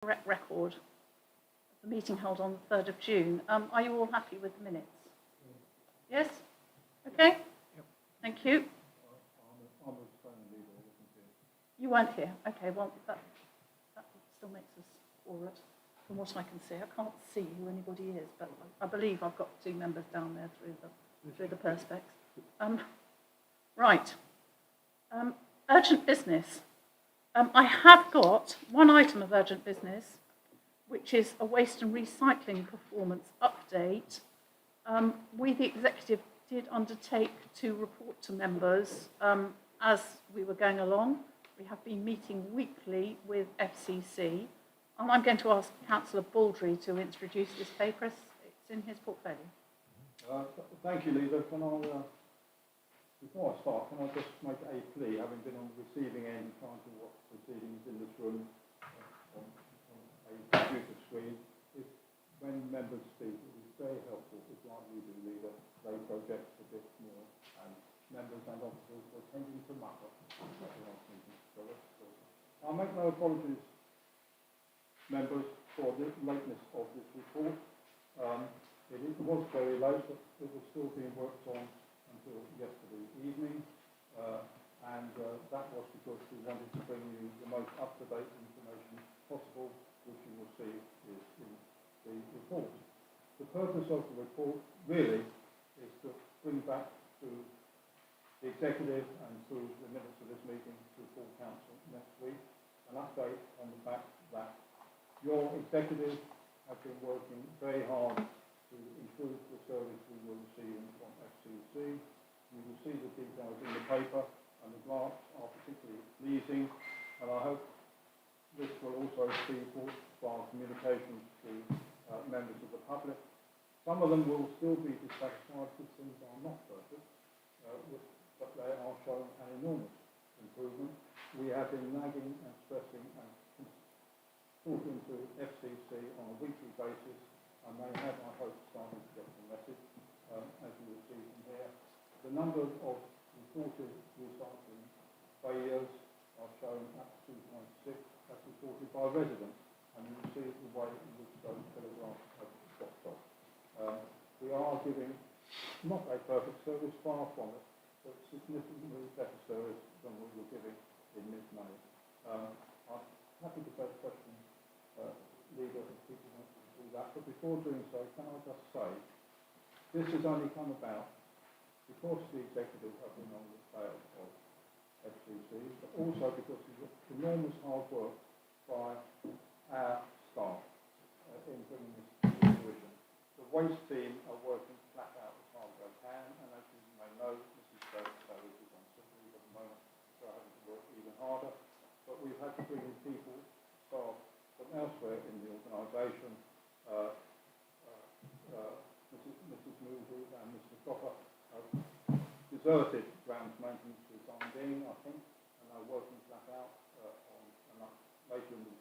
correct record of the meeting held on the 3rd of June. Are you all happy with the minutes? Yes? Okay? Thank you. You weren't here. Okay, well, that still makes us all right. From what I can see, I can't see who anybody is, but I believe I've got 2 members down there through the perspex. Right. Urgent business. I have got one item of urgent business, which is a waste and recycling performance update. We, the executive, did undertake to report to members as we were going along. We have been meeting weekly with FCC, and I'm going to ask Councillor Baldry to introduce this paper. It's in his portfolio. Thank you, Lisa. Before I start, can I just make a plea, having been on the receiving end trying to watch proceedings in this room on a computer screen, if when members speak, it is very helpful, if like you do, Lisa, they project a bit more, and members and officers are tending to mutter at the last meeting. So I'll make no apologies, members, for the lateness of this report. It was very late, but it was still being worked on until yesterday evening, and that was because we wanted to bring you the most up-to-date information possible, which you will see is in the report. The purpose of the report really is to bring back to the executive and through the minutes of this meeting to full council next week an update on the fact that your executive has been working very hard to improve the service we were receiving from FCC. You will see the details in the paper, and the graphs are particularly pleasing, and I hope this will also feed forth for our communications to members of the public. Some of them will still be dissatisfied because things are not perfect, but they are showing an enormous improvement. We have been nagging and stressing and talking to FCC on a weekly basis, and they have, I hope, started to get the message, as you will see from here. The number of reported recycling failures are shown at 2.6, as reported by residents, and you will see the way in which those telegraphs have dropped off. We are giving not a perfect service, far from it, but significantly better service than we were giving in mid-May. I'm happy to take questions, leader, if people want to do that, but before doing so, can I just say, this has only come about because the executive have been on the tail of FCC, but also because of the enormous hard work by our staff in bringing this to fruition. The waste team are working flat out as hard as they can, and as you may know, Mrs. Davis is on sick leave at the moment, so having to work even harder. But we've had to bring in people, staff from elsewhere in the organisation. Mrs. Moody and Mr. Copper have deserted grounds maintenance for the time being, I think, and are working flat out on, and later in the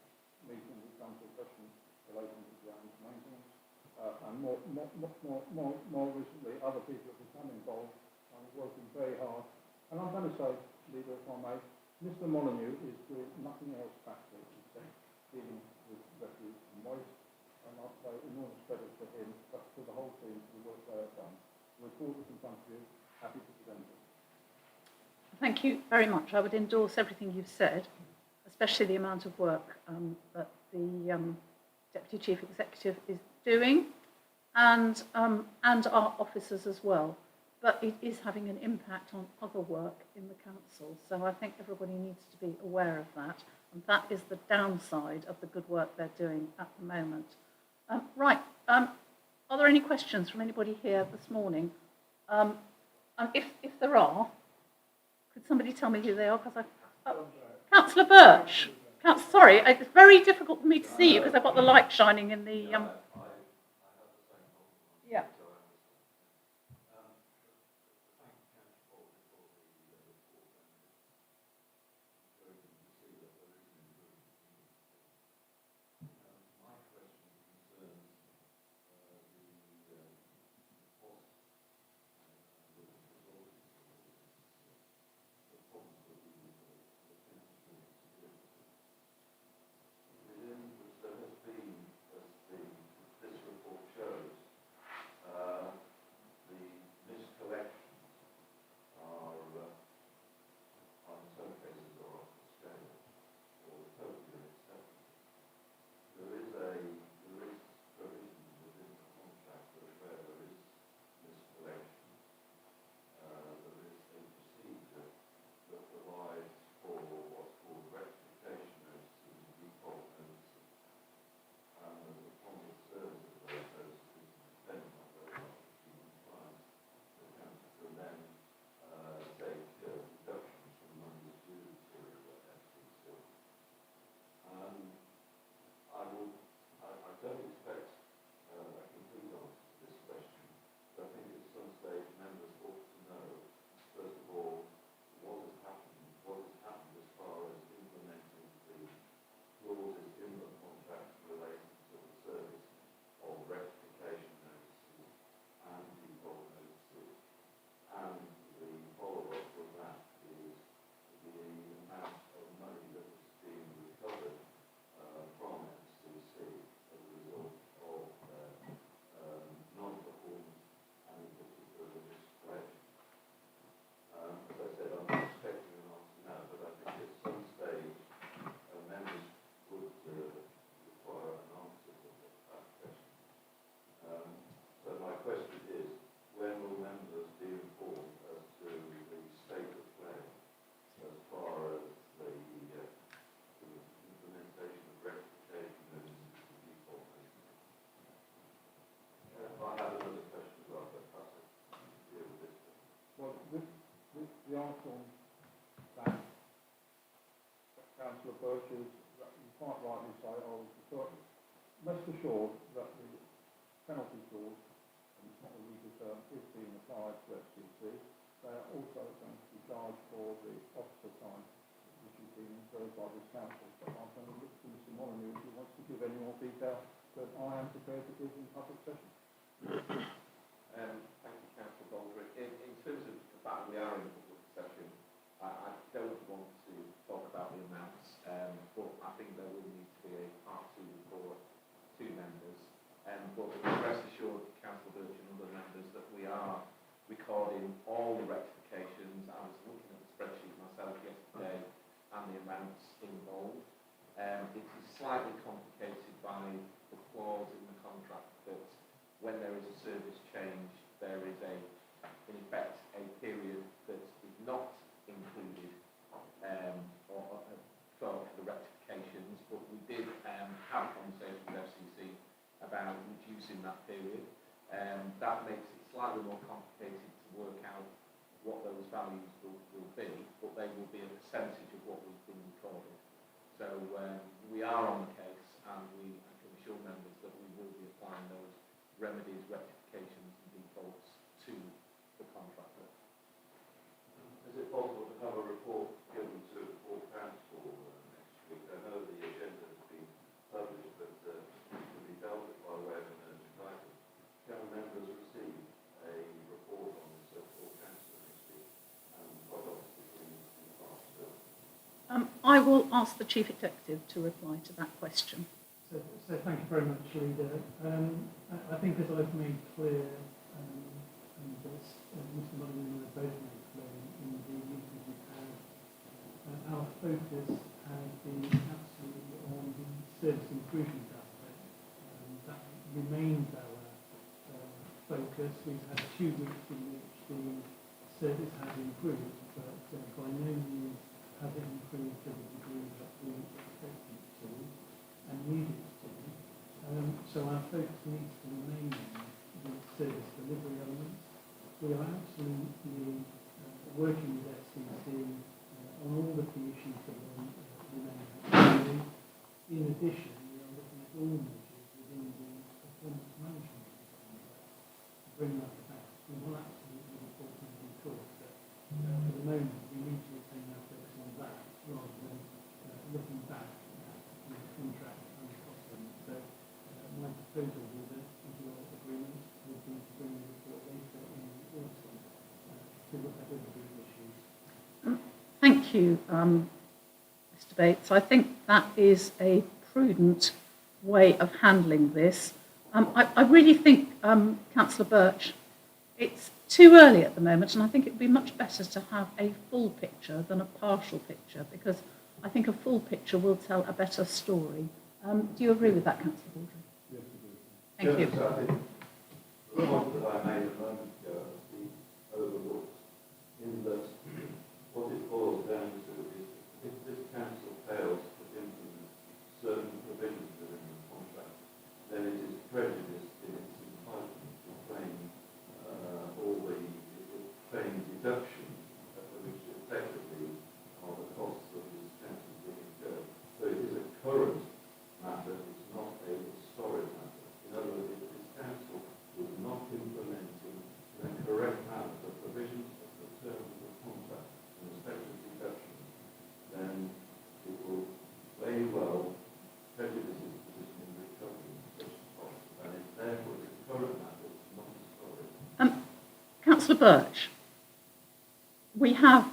meeting we come to a question relating to grounds maintenance. And more recently, other people have become involved and working very hard. And I'm going to say, Leader, if I may, Mr. Molyneux is doing nothing else practically except dealing with refuse and waste. And I'll say enormous credit to him, but to the whole team for the work they have done. The report is in front of you. Happy to present it. Thank you very much. I would endorse everything you've said, especially the amount of work that the Deputy Chief Executive is doing, and our officers as well. But it is having an impact on other work in the council. So I think everybody needs to be aware of that. And that is the downside of the good work they're doing at the moment. Right. Are there any questions from anybody here this morning? And if there are, could somebody tell me who they are? Because Councillor Birch. Sorry, it's very difficult for me to see you because I've got the light shining in the... Yeah. Councillor Birch's, that you quite rightly say, rest assured that the penalty clause, and it's not a legal term, is being applied to FCC. They are also going to be charged for the officer time, which is being incurred by this council. But I'm going to look to Mr Molyneux if he wants to give any more detail that I am prepared to give in public session. Thank you, Councillor Baldrick. In terms of the fact that we are in a public session, I don't want to talk about the amounts, but I think there will need to be a part 2 report to members. But rest assured, Councillor Birch and other members, that we are recording all the rectifications. I was looking at the spreadsheet myself yesterday and the amounts involved. It is slightly complicated by the clause in the contract that when there is a service change, there is in effect, a period that is not included for the rectifications, but we did have a conversation with FCC about reducing that period. That makes it slightly more complicated to work out what those values will be, but they will be a percentage of what we've been recorded. So we are on the case, and I can assure members that we will be applying those remedies, rectifications and defaults to the contractor. Is it possible to have a report given to all council next week? I know the agenda has been published, but it can be dealt with by way of an urgent item. Can members receive a report on this at all council next week? And what obviously in the past bill? I will ask the Chief Executive to reply to that question. So thank you very much, Leader. I think as I've made clear, and as Mr Molyneux and I both made clear in the meetings we've had, our focus has been absolutely on the service improvement aspect. That remains our focus. We've had 2 weeks in which the service has improved, but by no means has it improved to the degree that we expected it to and needed it to. So our focus needs to remain on the service delivery elements. We are absolutely working with FCC on all of the issues that remain outstanding. In addition, we are looking at all measures within the performance management contract to bring that about. We will absolutely report in due course, but at the moment we need to retain our focus on that rather than looking back at the contract and the cost element. So my proposal with your agreement would be to bring the report later in the autumn to look at all of these issues. Thank you, Mr Bates. I think that is a prudent way of handling this. I really think, Councillor Birch, it's too early at the moment, and I think it would be much better to have a full picture than a partial picture, because I think a full picture will tell a better story. Do you agree with that, Councillor Baldry? Yes, we do. Thank you. Yes, I think the point that I made a moment ago has been overlooked in that what it boils down to is if this council fails to implement certain provisions within the contract, then it is prejudiced in its entitlement to claim all the claim deductions, which effectively are the costs of this council being incurred. So it is a current matter, it's not a historic matter. In other words, if this council was not implementing in a correct manner the provisions of the terms of the contract and respective deductions, then it will very well prejudice its position in recovering such costs. And it therefore is a current matter, it's not historic. Councillor Birch, we have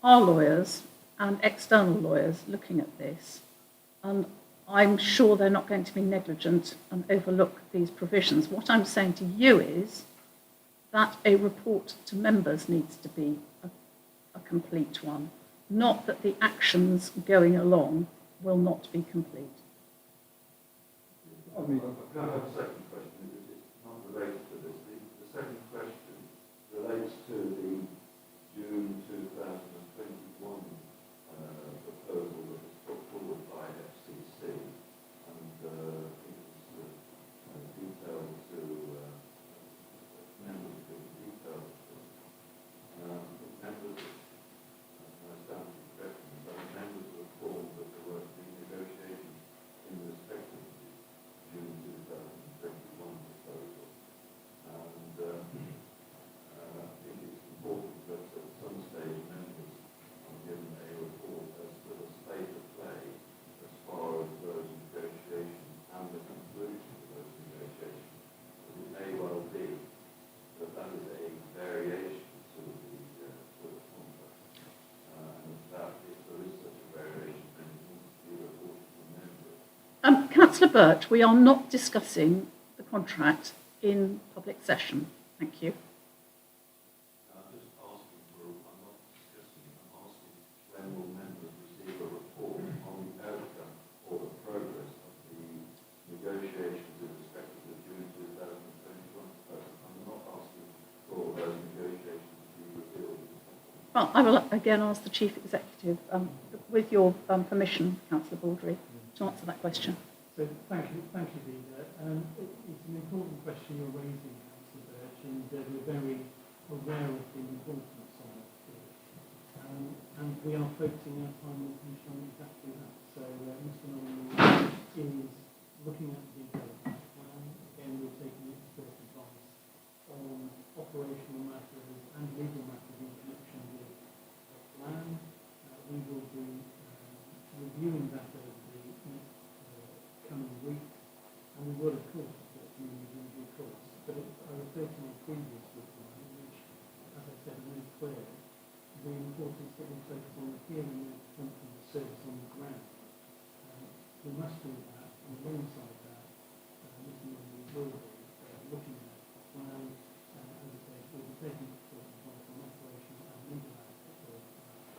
our lawyers and external lawyers looking at this, and I'm sure they're not going to be negligent and overlook these provisions. What I'm saying to you is that a report to members needs to be a complete one, not that the actions going along will not be complete. I mean, I have a second question, because it's not related to this. The second question relates to the June 2021 proposal that was put forward by FCC, and it was detailed to members of the details. Members, I stand corrected, but members were informed that there were Councillor Burt, we are not discussing the contract in public session. Thank you. I'm just asking for, I'm not discussing, I'm asking when will members receive a report on the outcome or the progress of the negotiations in respect of the June 2021 proposal? I'm not asking for those negotiations to be revealed. Well, I will again ask the Chief Executive, with your permission, Councillor Baldry, to answer that question. So thank you, Leader. It's an important question you're raising, Councillor Birch, and we're very aware of the importance of it. And we are focusing our time and attention on exactly that. So Mr. Nolan is looking at the development plan. Again, we're taking expert advice on operational matters and legal matters in connection with the plan. We will be reviewing that over the next coming weeks, and we will, of course, report to you in due course. But I refer to my previous reply, which, as I said, made clear the importance that we focus on hearing the front of the service on the ground. We must do that, and alongside that, Mr. Murray will be looking at the plan, as I said, we'll be taking expert advice on operational and legal aspects of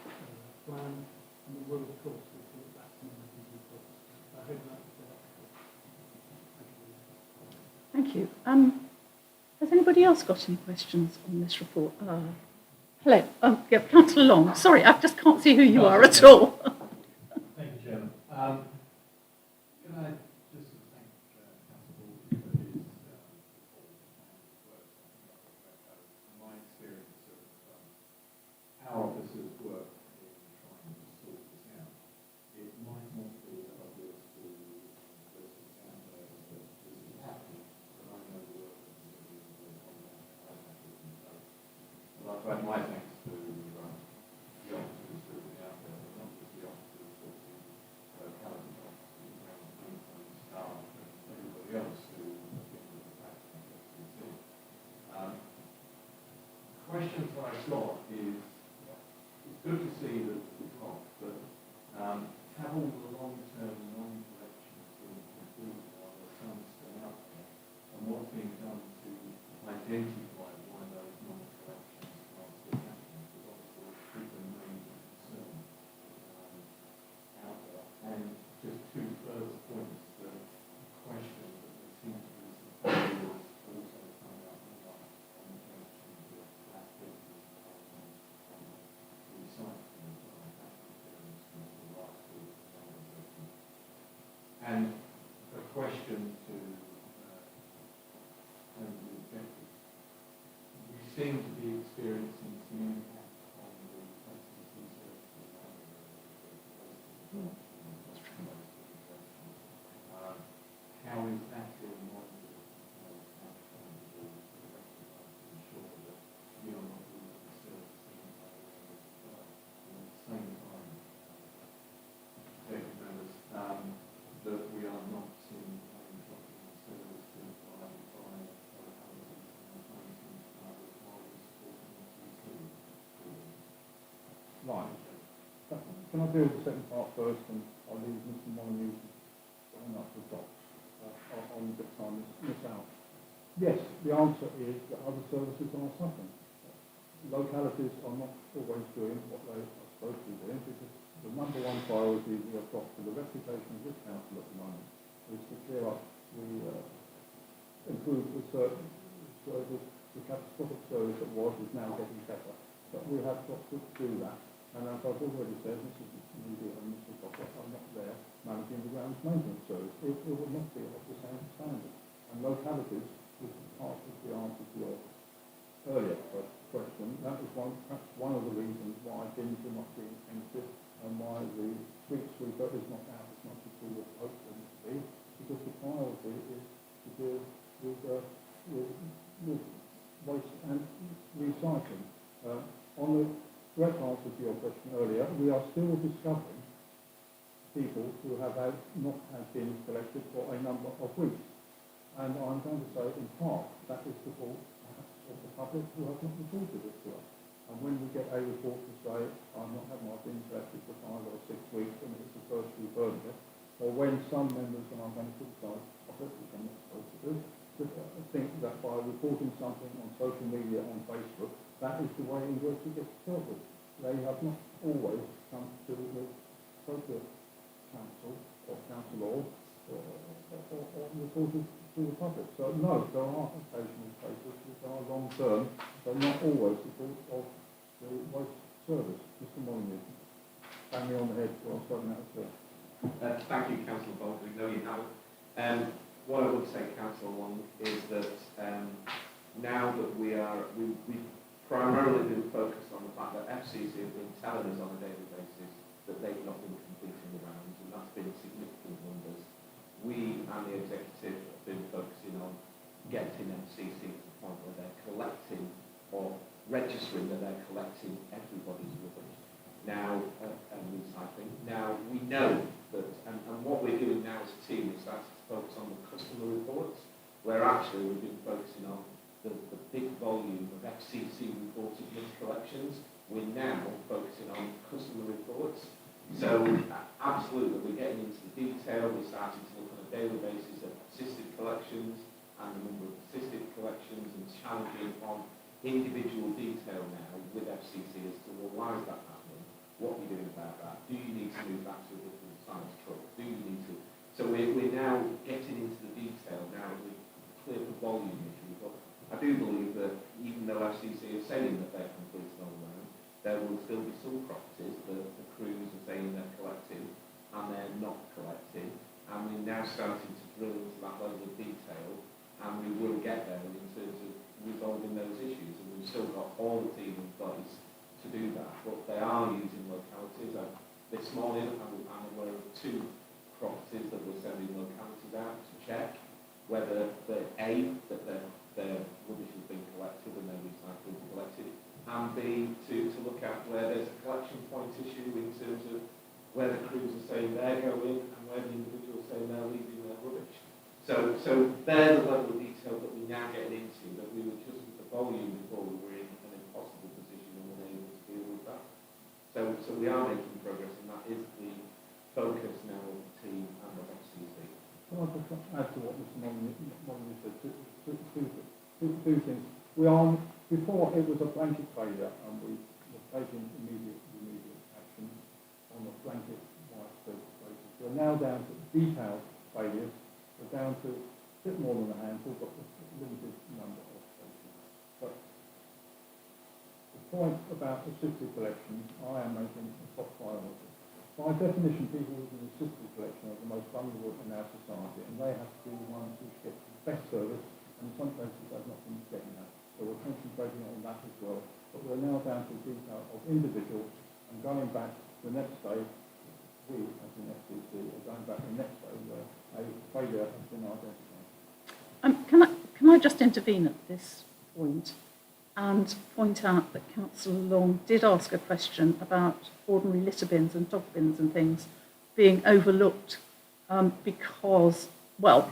the plan, and we will, of course, report back to members in due course. I hope that was helpful. Thank you. Has anybody else got any questions on this report? Hello. Yeah, Councillor Long. Sorry, I just can't see who you are at all. Thank you, Chairman. Can I just thank Councillor Baldry for his report and work on my experience of our officers' work in trying to sort this out. It might not be obvious to listeners out there that this is happening, but I know the work that is doing on that. I'd like to add my thanks to the officers who are out there, but not just the officers, but the locality officers, ground maintenance staff, and everybody else who have been with the practice of FCC. Questions that I've got is, it's good to see that it's off, but have all the long-term non-corrections been completed? Are there some still out there? And what's being done to identify why those non-corrections are still happening? Because obviously it's a major concern out there. And just two further points, the question that there seems to be some failures also coming up now on the question of plastic and recycling as well. That's experience from the last week. And a question to the executive. We seem to be experiencing some impact on the FCC services. How is that being monitored? How is that trying to be rectified to ensure that we are not losing the service in other areas as well? And at the same time, executive members, that we are not seeing any drop in the service being provided by localities and maintenance and others while we're supporting FCC. Right. Can I do the second part first, and I'll leave Mr. Molyneux going up the dots on the time miss out. Yes, the answer is that other services are suffering. Localities are not always doing what they are supposed to be doing, because the number one priority we have got for the reputation of this council at the moment is to clear up improve the service. The catastrophic service that was is now getting better. But we have got to do that. And as I've already said, Mrs. Media and Mr. Cocker are not there managing the grounds maintenance service. It will not be of the same standard. And localities, which is part of the answer to your earlier question, that was perhaps one of the reasons why bins are not being emptied and why the street sweeper is not out as much as we would hope them to be, because the priority is to deal with waste and recycling. On the direct answer to your question earlier, we are still discovering people who have not had bins collected for a number of weeks. And I'm going to say, in part, that is the fault, perhaps, of the public who have not reported it to us. And when we get a report to say, I've not had my bins collected for 5 or 6 weeks, and it's the first we've heard of it, or when some members, and I'm going to criticise of it, which I'm not supposed to do, think that by reporting something on social media, on Facebook, that is the way in which it gets dealt with. They have not always come to the appropriate council or council or reported to the public. So no, there are occasional cases which are long term, but not always the fault of the waste service. Mr. Molyneux, bang me on the head while starting out there. Thank you, Councillor Baldwin. No, you haven't. What I would say, Councillor Long, is that now that we've primarily been focused on the fact that FCC have been telling us on a daily basis that they've not been completing the rounds, and that's been significant numbers. We and the executive have been focusing on getting FCC to the point where they're collecting or registering that they're collecting everybody's rubbish now and recycling. Now we know that, and what we're doing now as a team is starting to focus on the customer reports, where actually we've been focusing on the big volume of FCC reported miscollections. We're now focusing on customer reports. So absolutely, we're getting into the detail. We're starting to look on a daily basis at assisted collections and the number of assisted collections and challenging on individual detail now with FCC as to, well, why is that happening? What are you doing about that? Do you need to move back to a different size truck? Do you need to? So we're now getting into the detail now. We've cleared the volume issue. But I do believe that even though FCC are saying that they're completing all around, there will still be some properties that the crews are saying they're collecting and they're not collecting. And we're now starting to drill into that level of detail, and we will get there in terms of resolving those issues. And we've still got all the team in place to do that, but they are using localities. This morning I'm aware of 2 properties that we're sending localities out to check whether that their rubbish has been collected and their recycling is collected, and B, to look at where there's a collection point issue in terms of where the crews are saying they're going and where the individuals are saying they're leaving their rubbish. So they're the level of detail that we're now getting into, that we were just with the volume before we were in an impossible position and we're able to deal with that. So we are making progress, and that is the focus now of the team and of FCC. Can I just add to what Mr. Molyneux said? Two things. We are, before it was a blanket failure, and we were taking immediate action on a blanket widespread basis. We're now down to detailed failures. We're down to a bit more than a handful, but a limited number of cases. But the point about assisted collection, I am making a top priority. By definition, people with an assisted collection are the most vulnerable in our society, and they have to be the ones which get the best service, and in some cases they've not been getting that. So we're concentrating on that as well. But we're now down to the detail of individuals, and going back the next day, we as an FCC are going back the next day where a failure has been identified. Can I just intervene at this point and point out that Councillor Long did ask a question about ordinary litter bins and dog bins and things being overlooked because, well,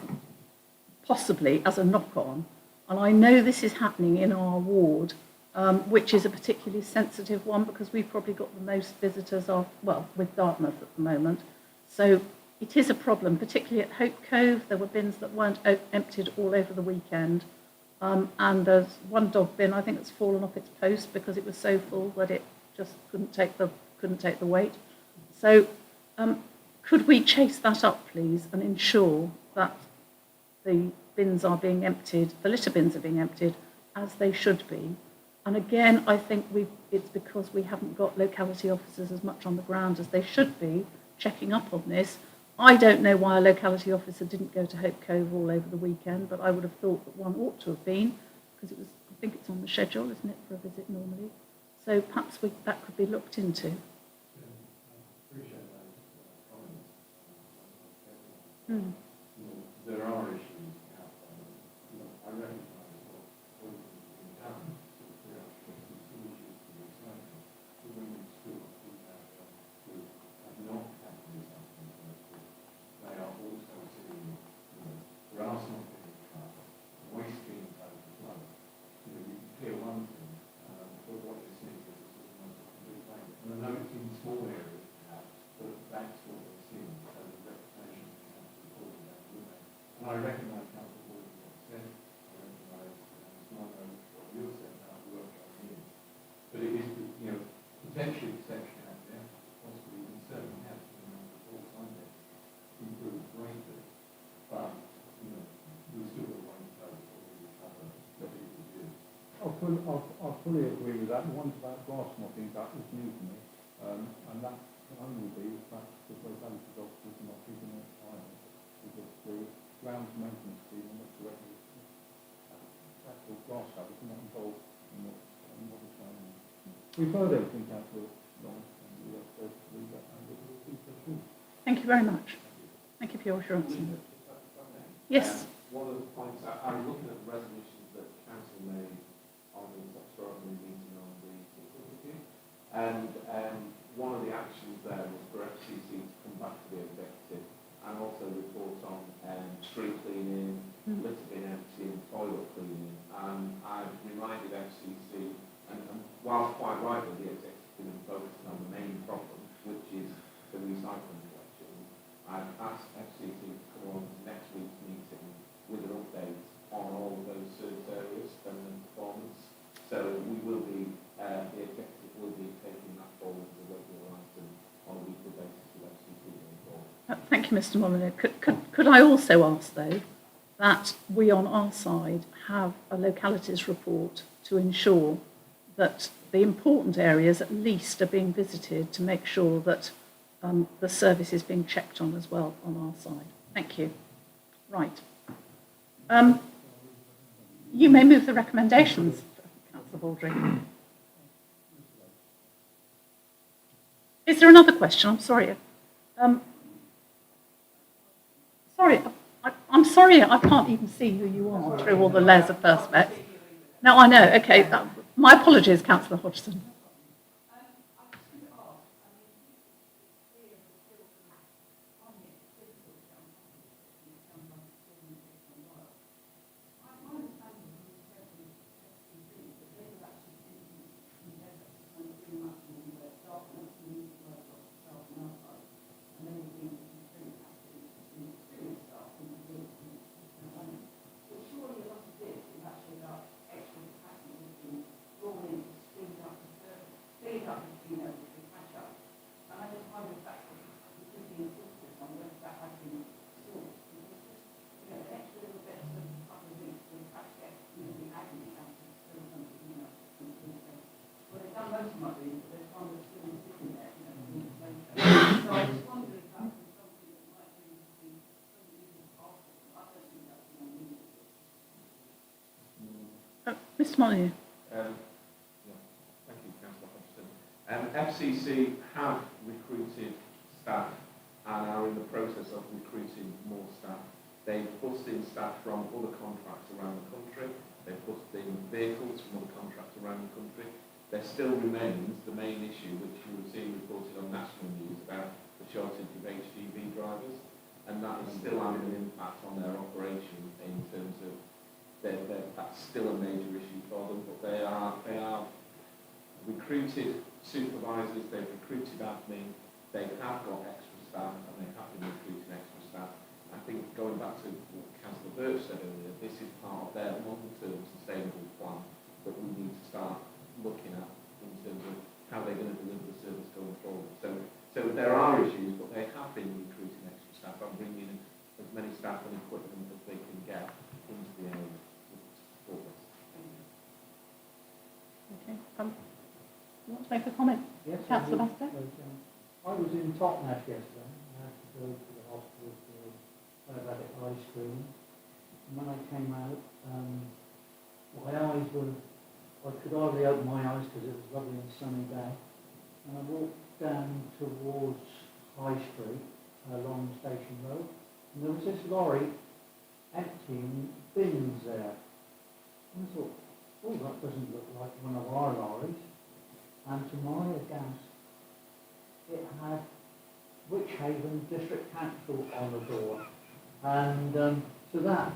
possibly as a knock-on. And I know this is happening in our ward, which is a particularly sensitive one because we've probably got the most visitors with Dartmouth at the moment. So it is a problem, particularly at Hope Cove. There were bins that weren't emptied all over the weekend. And there's one dog bin, I think, that's fallen off its post because it was so full that it just couldn't take the weight. So could we chase that up, please, and ensure that the bins are being emptied, the litter bins are being emptied as they should be? And again, I think it's because we haven't got locality officers as much on the ground as they should be checking up on this. I don't know why a locality officer didn't go to Hope Cove all over the weekend, but I would have thought that one ought to have been, because I think it's on the schedule, isn't it, for a visit normally? So perhaps that could be looked into. I appreciate those comments. Mm. There are issues out there. I recognise what has been done to create some issues to recycle, but we would still have not happened something like this. They are also seeing, grass not being cut, waste being overflow. You can clear one thing, but what you're seeing is almost a complete failure. And I know it's in small areas perhaps, but that's what we're seeing. So the reputation I recognise Councillor Ward what he said, I recognise what you said about the work going in. But it is, you know, potentially perception out there, possibly, and certainly has been on the reports on it, improved greatly. But, you know, we've still got a way to go before we recover what it was doing. I fully agree with that. The one about grass mopping, that was new to me. And that can only be the fact that the locality officers are not giving it time. Because the grounds maintenance team are not correctly, actual grass cutters are not involved in what is going on. We've heard everything, Councillor Long, and we are prepared to leave that, and it will be pursued. Thank you very much. Thank you for your assurance. Yes. One of the points, I was looking at the resolutions that the council made on the extraordinary meeting on the 6th of June, and one of the actions there was for FCC to come back to the executive and also report on street cleaning, litter bin empty and toilet cleaning. And I've reminded FCC, and whilst quite rightly the executive is focusing on the main problem, which is the recycling collection, I've asked FCC to come on to next week's meeting with an update on all of those service areas and the performance. So we will be, the executive will be taking that forward as a regular item on a weekly basis with FCC going forward. Thank you, Mr. Molyneux. Could I also ask, though, that we on our side have a localities report to ensure that the important areas at least are being visited to make sure that the service is being checked on as well on our side. Thank you. Right. You may move the recommendations, Councillor Baldry. Is there another question? I'm sorry. I'm sorry, I can't even see who you are through all the layers of perspex. No, I know. Okay, my apologies, Councillor Hodgson. Mr. Molyneux. Thank you, Councillor Hodgson. FCC have recruited staff and are in the process of recruiting more staff. They've put in staff from other contracts around the country. They've put in vehicles from other contracts around the country. There still remains the main issue, which you will see reported on national news about the shortage of HGV drivers, and that is still having an impact on their operation in terms of that's still a major issue for them. But they are recruited supervisors, they've recruited admin, they have got extra staff, and they have been recruiting extra staff. I think going back to what Councillor Birch said earlier, this is part of their long-term sustainable plan that we need to start looking at in terms of how they're going to deliver the service going forward. So there are issues, but they have been recruiting extra staff and bringing in as many staff and equipment as they can get into the area to support us. Okay. You want to make a comment? Yes, Councillor Baster? I was in Totnes yesterday. I had to go to the hospital for diabetic eye screening. And when I came out, my eyes were, I could hardly open my eyes because it was a lovely and sunny day. And I walked down towards High Street along Station Road, and there was this lorry emptying bins there. And I thought, oh, that doesn't look like one of our lorries. And to my aghast, it had Wychavon District Council on the door. And so that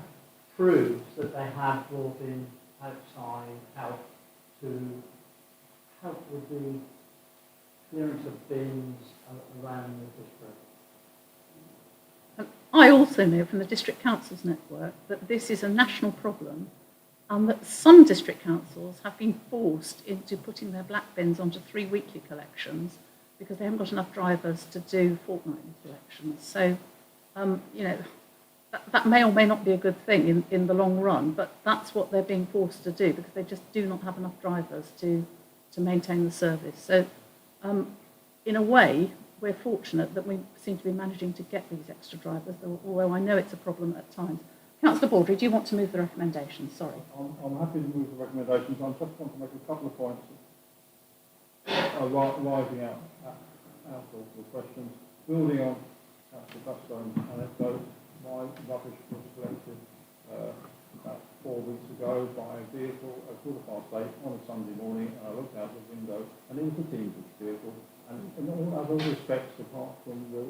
proves that they have brought in outside help to help with the clearance of bins around the district. I also know from the District Councils Network that this is a national problem and that some district councils have been forced into putting their black bins onto 3 weekly collections because they haven't got enough drivers to do fortnightly collections. So, you know, that may or may not be a good thing in the long run, but that's what they're being forced to do because they just do not have enough drivers to maintain the service. So, in a way, we're fortunate that we seem to be managing to get these extra drivers, although I know it's a problem at times. Councillor Baldry, do you want to move the recommendations? Sorry. I'm happy to move the recommendations. I just want to make a couple of points arising out of the questions. Building on Councillor Bastone's anecdote, my rubbish was collected about 4 weeks ago by a vehicle at 8:15 on a Sunday morning, and I looked out the window and it was a Teamsters vehicle, and in all other respects apart from the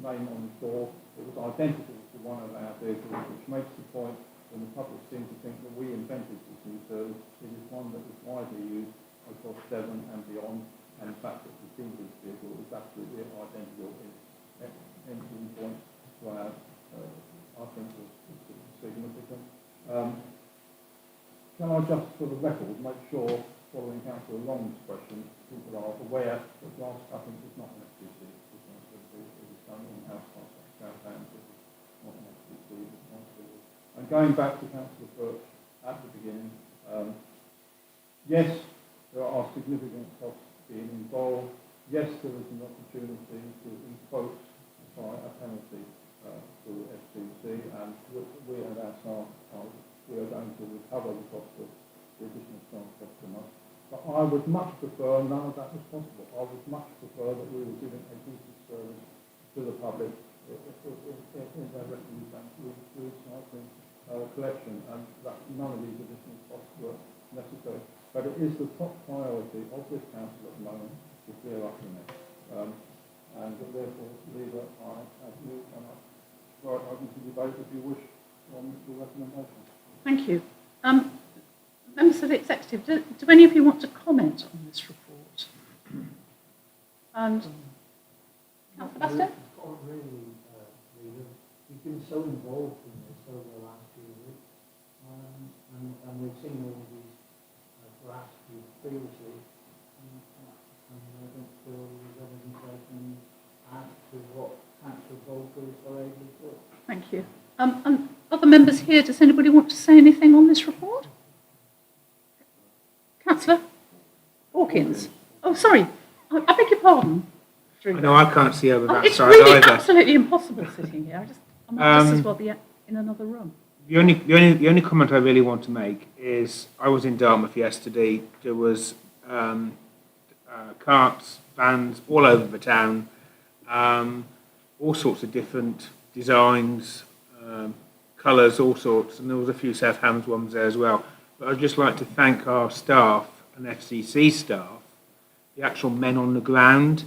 name on the door, it was identical to one of our vehicles, which makes the point when the public seem to think that we invented this new service. It is one that is widely used across Devon and beyond, and the fact that the Teamsters vehicle is absolutely identical is entering point to our, I think, was significant. Can I just, for the record, make sure, following Councillor Long's question, people are aware that glass cutting is not an FTC responsibility. It is done in-house by Southampton. It is not an FTC responsibility. And going back to Councillor Birch at the beginning, yes, there are significant costs being involved. Yes, there is an opportunity to, in quotes, apply a penalty to the FTC, and we and our staff we are going to recover the cost of the additional staff cost from us. But I would much prefer none of that was possible. I would much prefer that we were giving a decent service to the public in their refuse and recycling collection, and that none of these additional costs were necessary. But it is the top priority of this council at the moment to clear up the mess. And therefore, Leader, I have you, and I invite open to debate if you wish on the recommendation. Thank you. Members of the Executive, do any of you want to comment on this report? And Councillor Bastow? Not really, Leader. You've been so involved in this over the last few weeks, and we've seen all these graphs previously, and I don't feel there's anything I can add to what Councillor Baldry are able to do. Thank you. And other members here, does anybody want to say anything on this report? Councillor Hawkins. Oh, sorry. I beg your pardon. No, I can't see over that It's side really either. absolutely impossible sitting here. I'm not just as well be in another room. The only comment I really want to make is I was in Dartmouth yesterday. There was carts, vans all over the town, all sorts of different designs, colours, all sorts, and there was a few South Hams ones there as well. But I'd just like to thank our staff and FCC staff, the actual men on the ground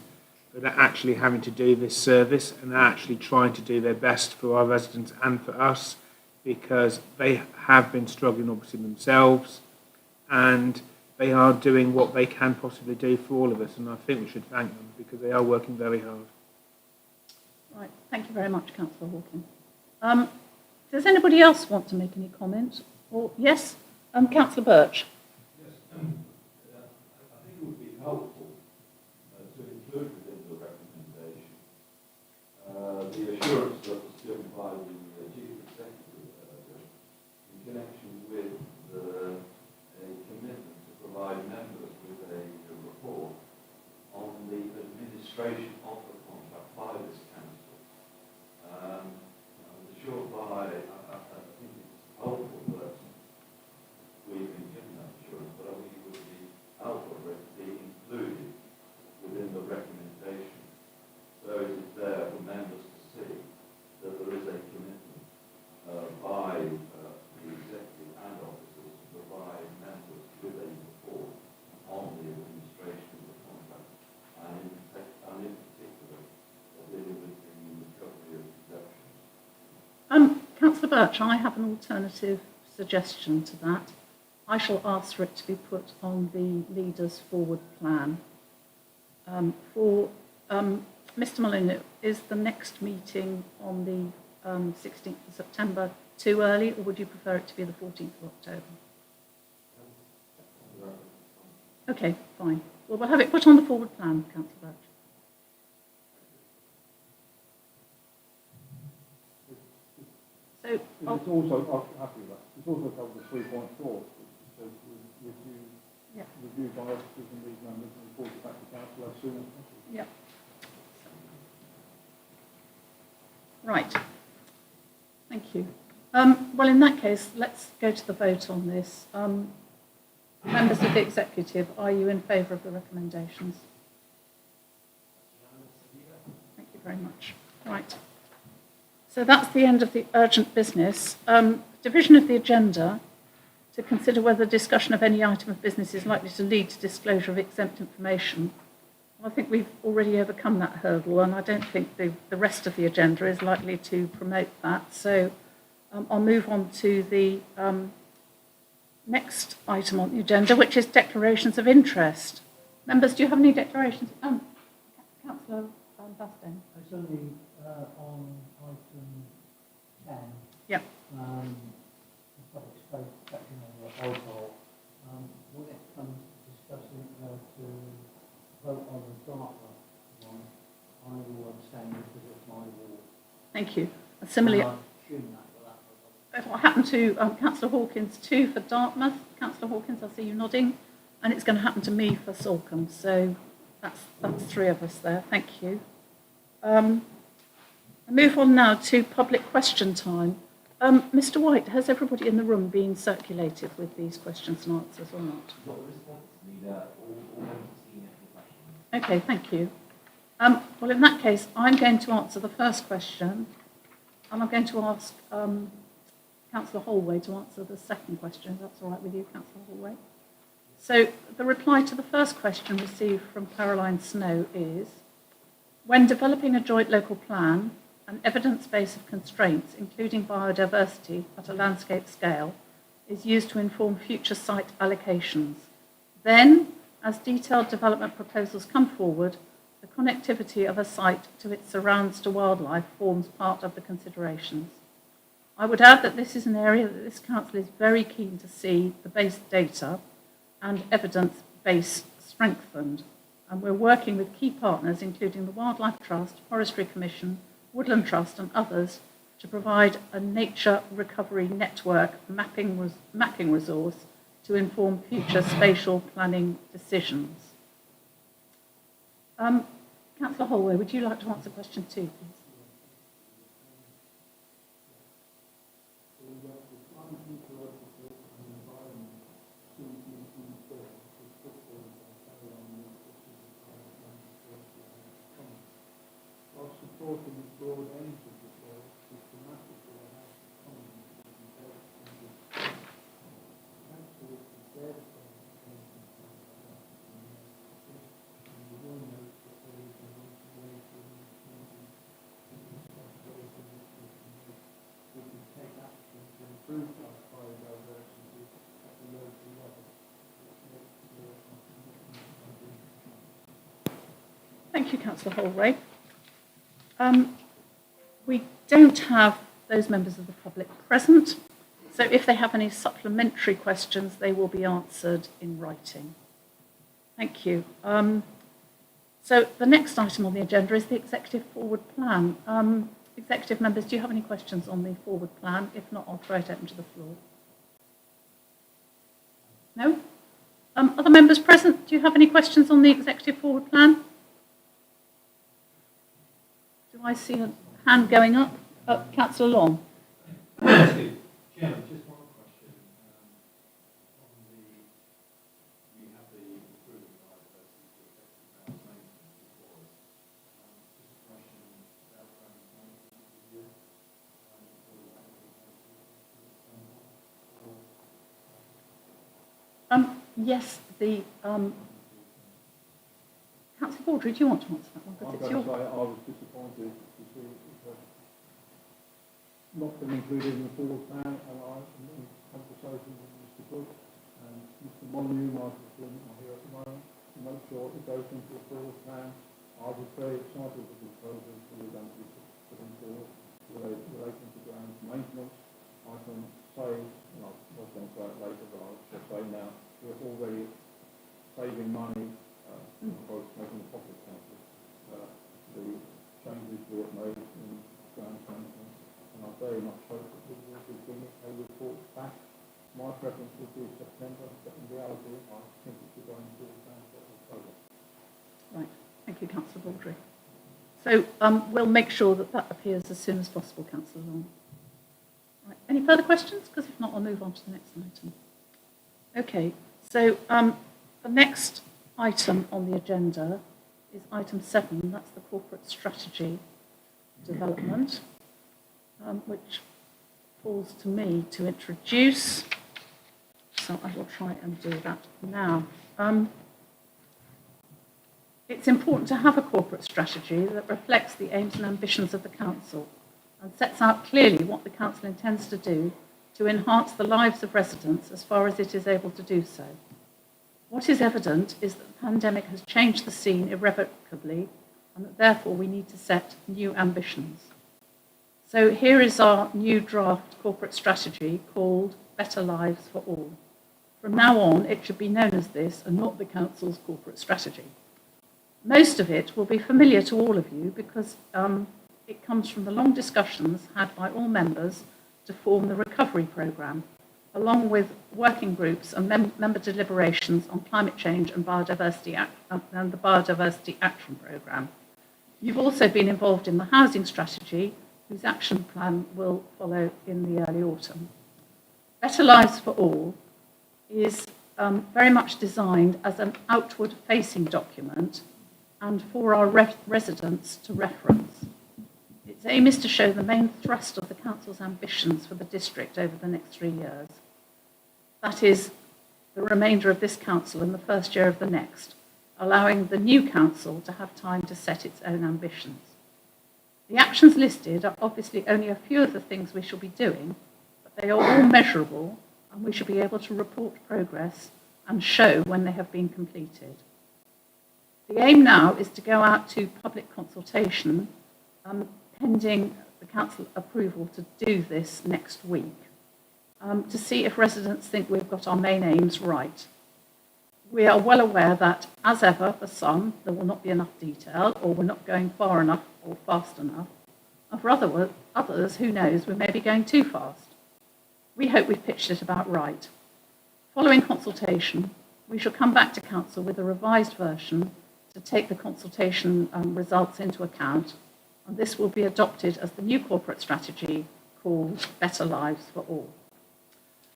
that are actually having to do this service and are actually trying to do their best for our residents and for us, because they have been struggling obviously themselves, and they are doing what they can possibly do for all of us, and I think we should thank them because they are working very hard. Right. Thank you very much, Councillor Hawkins. Does anybody else want to make any comment? Or yes, Councillor Birch. Yes, I think it would be helpful to include within the recommendation the assurance that was given by the Chief Executive in connection with a commitment to provide members with a report on the administration of the contract by this council. I was assured by, I think it's helpful that we've been given that assurance, but I think it would be helpful for it to be included within the recommendation. So it is there for members to see that there is a commitment by the executive and officers to provide members with a report on the administration of the contract, and in particular dealing with the recovery of deductions. Councillor Birch, I have an alternative suggestion to that. I shall ask for it to be put on the leaders' forward plan. Mr. Molyneux, is the next meeting on the 16th of September too early, or would you prefer it to be the 14th of October? Okay, fine. Well, we'll have it put on the forward plan, Councillor Birch. So, It's also, I'm happy with that, it's also covered the 3.4, which says review by officers and these members and report it back to council as soon as possible. yeah. Right. Thank you. Well, in that case, let's go to the vote on this. Members of the executive, are you in favour of the recommendations? Thank you very much. Right. So that's the end of the urgent business. Division of the agenda to consider whether discussion of any item of business is likely to lead to disclosure of exempt information. I think we've already overcome that hurdle, and I don't think the rest of the agenda is likely to promote that. So I'll move on to the next item on the agenda, which is declarations of interest. Members, do you have any declarations? Councillor Bastin. It's only on item 10. Yeah. The public space section on the alcohol. When it comes to discussing to vote on the Dartmouth one, I will abstain because it's my ward. Thank you. And similarly, I assume that will happen. what happened to Councillor Hawkins too for Dartmouth? Councillor Hawkins, I see you nodding. And it's going to happen to me for Salcombe. So that's three of us there. Thank you. I move on now to public question time. Mr. White, has everybody in the room been circulated with these questions and answers or not? Got the response, Leader. All members have seen it. Okay, thank you. Well, in that case, I'm going to answer the first question, and I'm going to ask Councillor Holway to answer the second question. If that's all right with you, Councillor Holway? So the reply to the first question received from Caroline Snow is, when developing a joint local plan, an evidence base of constraints, including biodiversity at a landscape scale, is used to inform future site allocations. Then, as detailed development proposals come forward, the connectivity of a site to its surrounds to wildlife forms part of the considerations. I would add that this is an area that this council is very keen to see the base data and evidence base strengthened, and we're working with key partners including the Wildlife Trust, Forestry Commission, Woodland Trust and others to provide a nature recovery network mapping resource to inform future spatial planning decisions. Councillor Holway, would you like to answer question 2, please? Supporting the broad aims of the bill systematically and has the common council is prepared for and you will note that there is a way to we can take action to improve our biodiversity at the local level. Thank you, Councillor Holway. We don't have those members of the public present, so if they have any supplementary questions, they will be answered in writing. Thank you. So the next item on the agenda is the Executive Forward Plan. Executive members, do you have any questions on the Forward Plan? If not, I'll throw it open to the floor. No? Other members present, do you have any questions on the Executive Forward Plan? Do I see a hand going up? Councillor Long. Chairman, just one question. On the, we have the improving biodiversity to effective ground maintenance before us. Just a question about ground maintenance review. Yes, the Councillor Baldry, do you want to answer that one? I'm Because going it's to your... say I was disappointed to see it not been included in the forward plan, and I, in conversation with Mr. Cook and Mr. Molyneux, my husband, are here at the moment, to make sure it goes into the forward plan. I was very excited with the proposals that we're going to be putting forward. relating to grounds maintenance, I can say, and I was going to say it later, but I'll just say now, we're already saving money, both making the public council, the changes we have made in grounds maintenance, and I very much hope that we will be bringing a report back. My preference would be September, but in reality, I think it should go into October. Right, thank you, Councillor Baldry. So we'll make sure that that appears as soon as possible, Councillor Long. Right, any further questions? Because if not, I'll move on to the next item. Okay, so the next item on the agenda is item 7, that's the corporate strategy development, which falls to me to introduce. So I will try and do that now. It's important to have a corporate strategy that reflects the aims and ambitions of the Council and sets out clearly what the Council intends to do to enhance the lives of residents as far as it is able to do so. What is evident is that the pandemic has changed the scene irrevocably and that therefore we need to set new ambitions. So here is our new draft corporate strategy called Better Lives for All. From now on, it should be known as this and not the Council's corporate strategy. Most of it will be familiar to all of you because it comes from the long discussions had by all members to form the recovery programme, along with working groups and member deliberations on climate change and biodiversity and the Biodiversity Action Programme. You've also been involved in the housing strategy, whose action plan will follow in the early autumn. Better Lives for All is very much designed as an outward-facing document and for our residents to reference. Its aim is to show the main thrust of the Council's ambitions for the district over the next 3 years. That is, the remainder of this Council and the first year of the next, allowing the new Council to have time to set its own ambitions. The actions listed are obviously only a few of the things we shall be doing, but they are all measurable and we should be able to report progress and show when they have been completed. The aim now is to go out to public consultation, pending the Council approval to do this next week, to see if residents think we've got our main aims right. We are well aware that, as ever, for some, there will not be enough detail, or we're not going far enough or fast enough. And for others, who knows, we may be going too fast. We hope we've pitched it about right. Following consultation, we shall come back to Council with a revised version to take the consultation results into account, and this will be adopted as the new corporate strategy called Better Lives for All.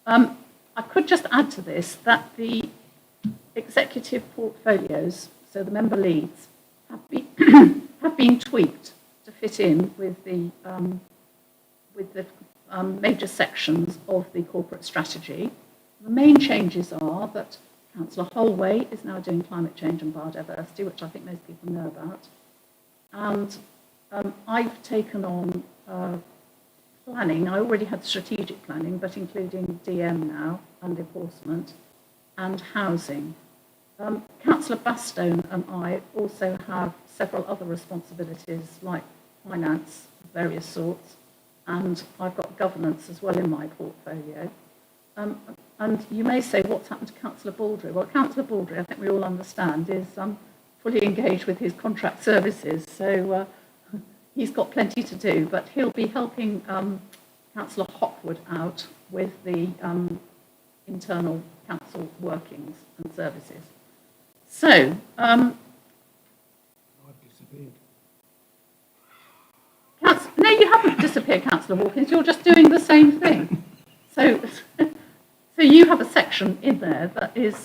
I could just add to this that the executive portfolios, so the member leads, have been tweaked to fit in with the major sections of the corporate strategy. The main changes are that Councillor Holway is now doing climate change and biodiversity, which I think most people know about. And I've taken on planning. I already had strategic planning, but including DM now and enforcement and housing. Councillor Bastone and I also have several other responsibilities like finance of various sorts, and I've got governance as well in my portfolio. And you may say, what's happened to Councillor Baldry? Well, Councillor Baldry, I think we all understand, is fully engaged with his contract services, so he's got plenty to do, but he'll be helping Councillor Hopwood out with the internal council workings and services. So, I've disappeared. no, you haven't disappeared, Councillor Hawkins, you're just doing the same thing. So you have a section in there that is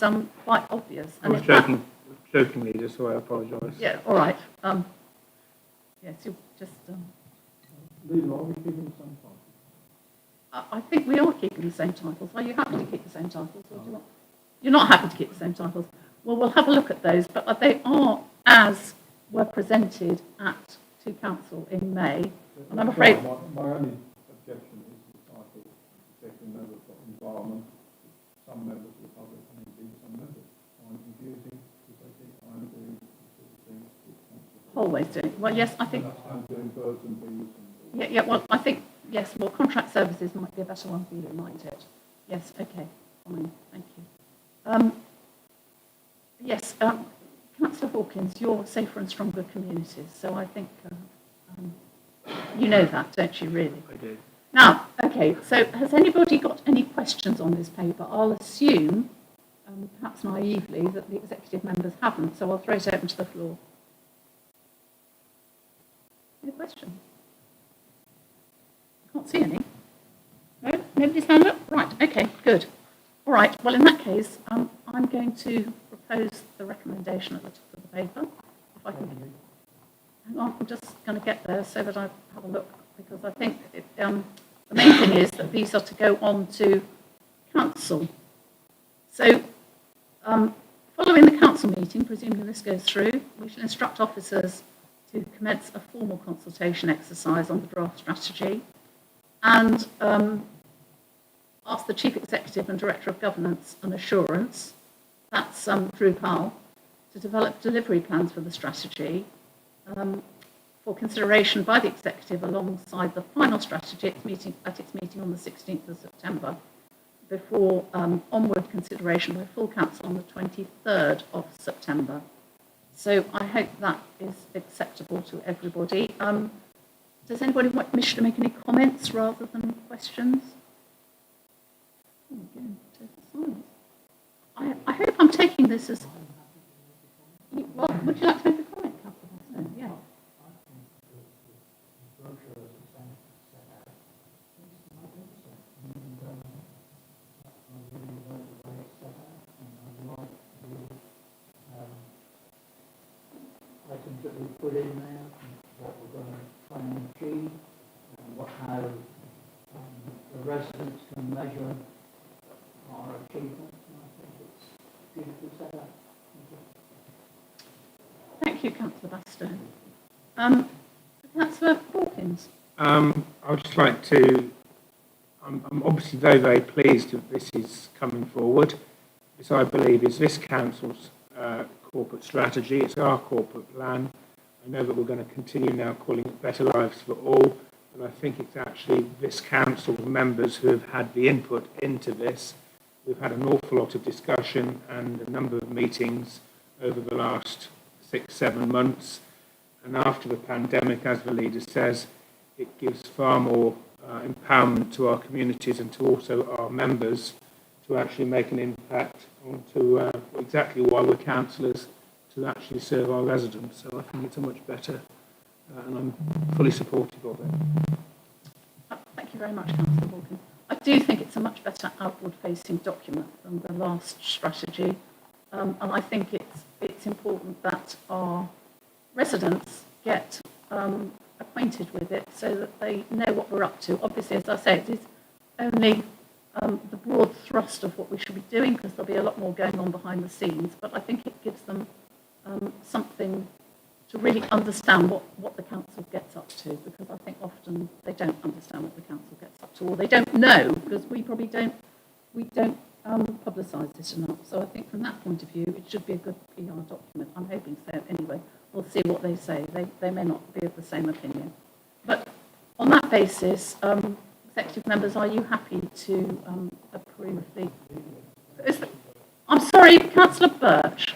quite obvious. I was joking, jokingly, just so I apologise. Yeah, all right. Yes, you just... Leila, are we keeping the same time? I think we are keeping the same titles. Are you happy to keep the same titles? Or do you want... You're not happy to keep the same titles. Well, we'll have a look at those, but they are as were presented to Council in May. And I'm afraid... My only objection is the title, protecting members of environment. Some members will have it, and indeed some members find confusing because they think I'm doing the sort of things that Council... Always doing. Well, yes, I think... I'm doing birds and bees and all Yeah, well, I think, yes, well, contract services might be a better one for you, mightn't it? Yes, okay, fine, thank you. Yes, Councillor Hawkins, you're Safer and Stronger Communities, so I think you know that, don't you, really? I do. Now, okay, so has anybody got any questions on this paper? I'll assume, perhaps naively, that the executive members haven't, so I'll throw it open to the floor. Any questions? I can't see any. No? Nobody's hand up? Right, okay, good. All right, well, in that case, I'm going to propose the recommendation at the top of the paper. If I can, hang on, I'm just going to get there so that I have a look, because I think the main thing is that these are to go on to council. So, following the council meeting, presumably this goes through, we shall instruct officers to commence a formal consultation exercise on the draft strategy and ask the Chief Executive and Director of Governance and Assurance, that's Drew Powell, to develop delivery plans for the strategy for consideration by the Executive alongside the final strategy at its meeting on the 16th of September, before onward consideration by full council on the 23rd of September. So I hope that is acceptable to everybody. Does anybody wish to make any comments rather than questions? I hope I'm taking this as... Well, would you like to make a comment, Councillor Boston? Yeah. Items that we put in there, what we're going to try and achieve, and how the residents can measure our achievements, and I think it's beautifully set up. Thank you, Councillor Bastow. Councillor Hawkins. I would just like to, I'm obviously very, very pleased that this is coming forward. This, I believe, is this council's corporate strategy. It's our corporate plan. I know that we're going to continue now calling it Better Lives for All, but I think it's actually this council's members who have had the input into this. We've had an awful lot of discussion and a number of meetings over the last 6-7 months. And after the pandemic, as the leader says, it gives far more empowerment to our communities and to also our members to actually make an impact onto exactly why we're councillors, to actually serve our residents. So I think it's a much better, and I'm fully supportive of it. Thank you very much, Councillor Hawkins. I do think it's a much better outward-facing document than the last strategy, and I think it's important that our residents get acquainted with it so that they know what we're up to. Obviously, as I say, it is only the broad thrust of what we should be doing, because there'll be a lot more going on behind the scenes, but I think it gives them something to really understand what the council gets up to, because I think often they don't understand what the council gets up to, or they don't know, because we probably don't publicise this enough. So I think from that point of view, it should be a good PR document. I'm hoping so anyway. We'll see what they say. They may not be of the same opinion. But on that basis, executive members, are you happy to approve the... I'm sorry, Councillor Birch.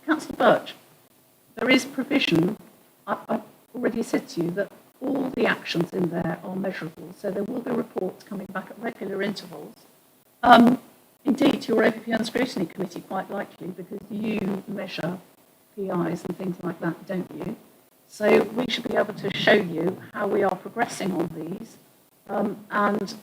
Councillor Birch, there is provision, I've already said to you, that all of the actions in there are measurable. So there will be reports coming back at regular intervals. Indeed, to your OPP and Scrutiny Committee, quite likely, because you measure PIs and things like that, don't you? So we should be able to show you how we are progressing on these. And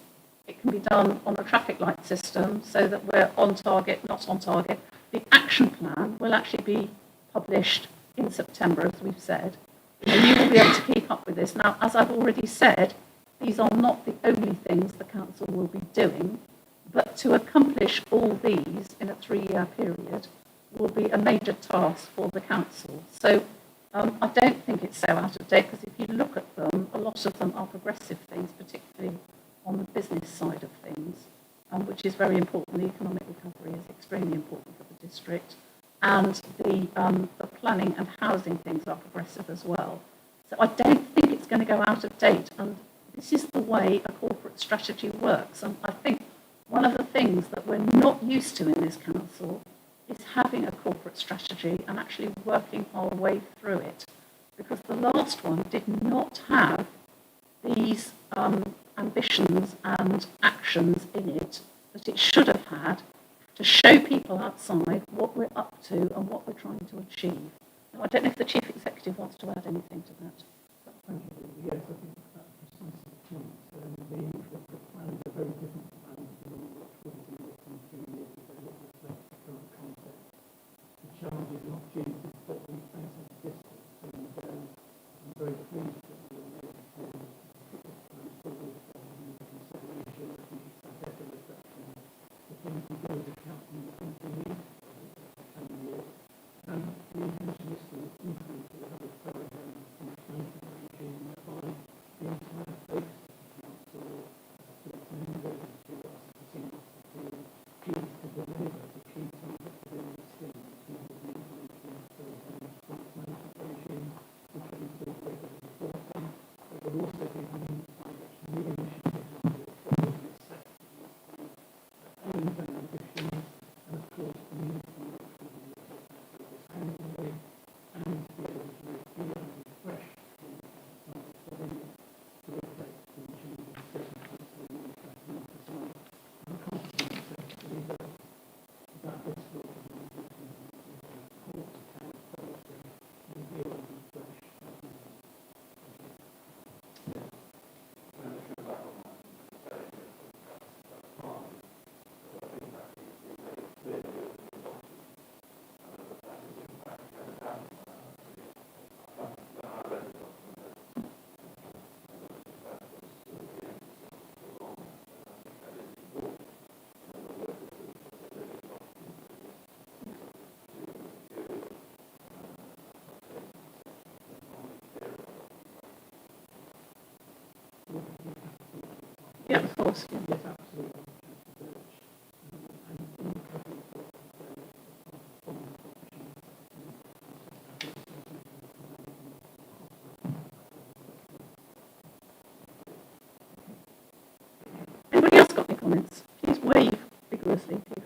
it can be done on the traffic light system so that we're on target, not on target. The action plan will actually be published in September, as we've said. And you will be able to keep up with this. Now, as I've already said, these are not the only things the council will be doing, but to accomplish all these in a 3-year period will be a major task for the council. So I don't think it's so out of date, because if you look at them, a lot of them are progressive things, particularly on the business side of things, which is very important. The economic recovery is extremely important for the district. And the planning and housing things are progressive as well. So I don't think it's going to go out of date. And this is the way a corporate strategy works. And I think one of the things that we're not used to in this council is having a corporate strategy and actually working our way through it. Because the last one did not have these ambitions and actions in it that it should have had, to show people outside what we're up to and what we're trying to achieve. Now, I don't know if the Chief Executive wants to add anything to that. Thank you. Yes, I think that's precisely the point. The plans are very different plans than what was in the 3 years ago that reflect the current context. The challenges and opportunities that we face as a district. And I'm very pleased that we were able to put this plan forward with consideration. I think it's a better reflection of the things we do as a council in the country need for coming years. And the intention is to improve the other program and expansion regime whereby the entire focus of the council to extend over to us to see to choose to deliver the key targets within the scheme in terms of the implementation of the response management regime, which will include regular reporting. It will also be identified new initiatives that will follow in its sector, aims and ambitions, and of course community and to be able to review and refresh the to reflect the changing circumstances and manufacturing design. I'm confident that this will be a core to town policy, review and refresh. Yeah, of course. Yeah. Yes, absolutely. Anybody else got any comments? Please wave vigorously, please.